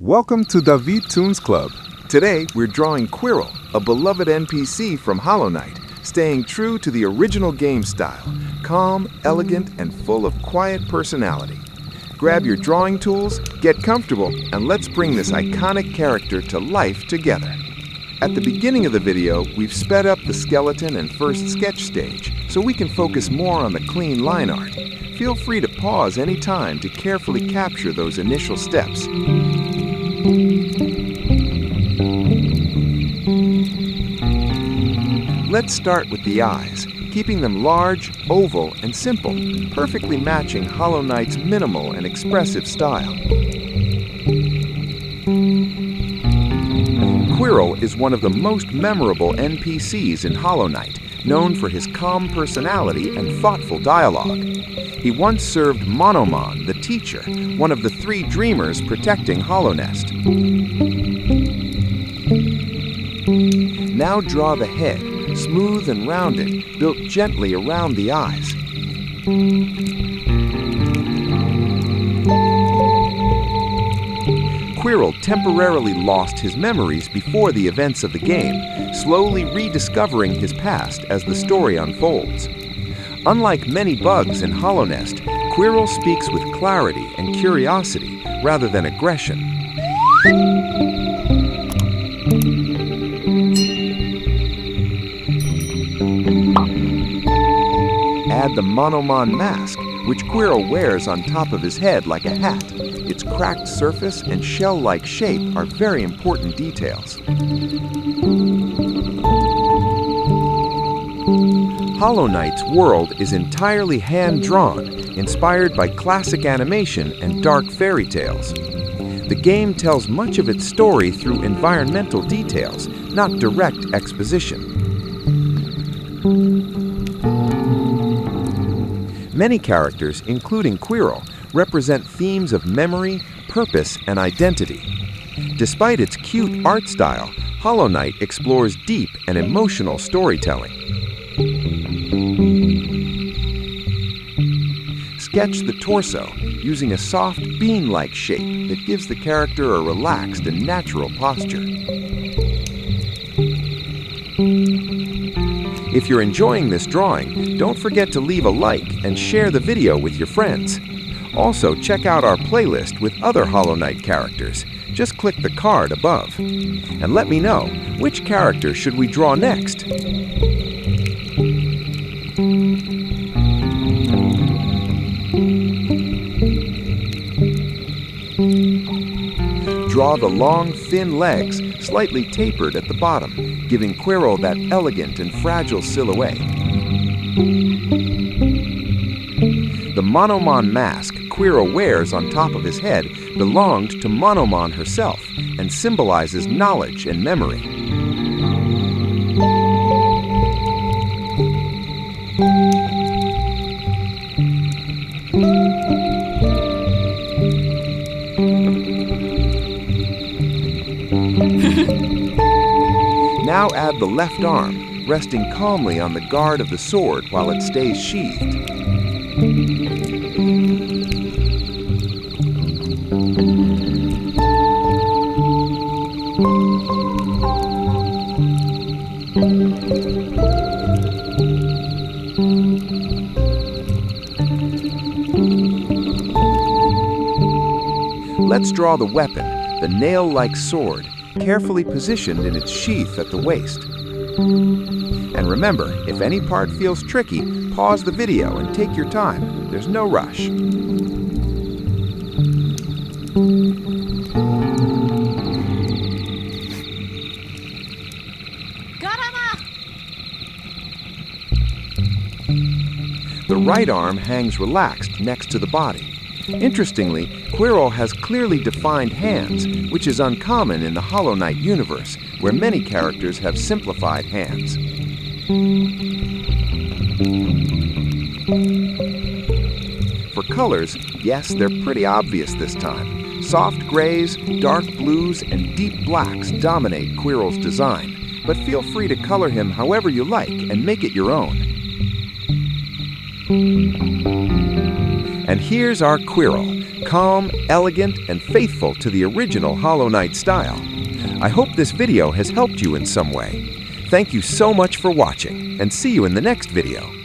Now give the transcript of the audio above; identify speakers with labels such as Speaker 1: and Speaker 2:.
Speaker 1: Welcome to Davi Toons Club. Today, we're drawing Quirrel, a beloved NPC from Hallownest, staying true to the original game style, calm, elegant, and full of quiet personality. Grab your drawing tools, get comfortable, and let's bring this iconic character to life together. At the beginning of the video, we've sped up the skeleton and first sketch stage so we can focus more on the clean line art. Feel free to pause any time to carefully capture those initial steps. Let's start with the eyes, keeping them large, oval, and simple, perfectly matching Hallownest's minimal and expressive style. Quirrel is one of the most memorable NPCs in Hallownest, known for his calm personality and thoughtful dialogue. He once served Monomon, the teacher, one of the three dreamers protecting Hallownest. Now draw the head, smooth and rounded, built gently around the eyes. Quirrel temporarily lost his memories before the events of the game, slowly rediscovering his past as the story unfolds. Unlike many bugs in Hallownest, Quirrel speaks with clarity and curiosity rather than aggression. Add the Monomon mask, which Quirrel wears on top of his head like a hat. Its cracked surface and shell-like shape are very important details. Hallownest's world is entirely hand-drawn, inspired by classic animation and dark fairy tales. The game tells much of its story through environmental details, not direct exposition. Many characters, including Quirrel, represent themes of memory, purpose, and identity. Despite its cute art style, Hallownest explores deep and emotional storytelling. Sketch the torso using a soft bean-like shape that gives the character a relaxed and natural posture. If you're enjoying this drawing, don't forget to leave a like and share the video with your friends. Also, check out our playlist with other Hallownest characters. Just click the card above. And let me know, which character should we draw next? Draw the long, thin legs, slightly tapered at the bottom, giving Quirrel that elegant and fragile silhouette. The Monomon mask Quirrel wears on top of his head belonged to Monomon herself and symbolizes knowledge and memory. Now add the left arm, resting calmly on the guard of the sword while it stays sheathed. Let's draw the weapon, the nail-like sword, carefully positioned in its sheath at the waist. And remember, if any part feels tricky, pause the video and take your time. There's no rush. The right arm hangs relaxed next to the body. Interestingly, Quirrel has clearly defined hands, which is uncommon in the Hallownest universe, where many characters have simplified hands. For colors, yes, they're pretty obvious this time. Soft grays, dark blues, and deep blacks dominate Quirrel's design, but feel free to color him however you like and make it your own.
Speaker 2: And here's our Quirrel, calm, elegant, and faithful to the original Hollow Knight style. I hope this video has helped you in some way. Thank you so much for watching, and see you in the next video.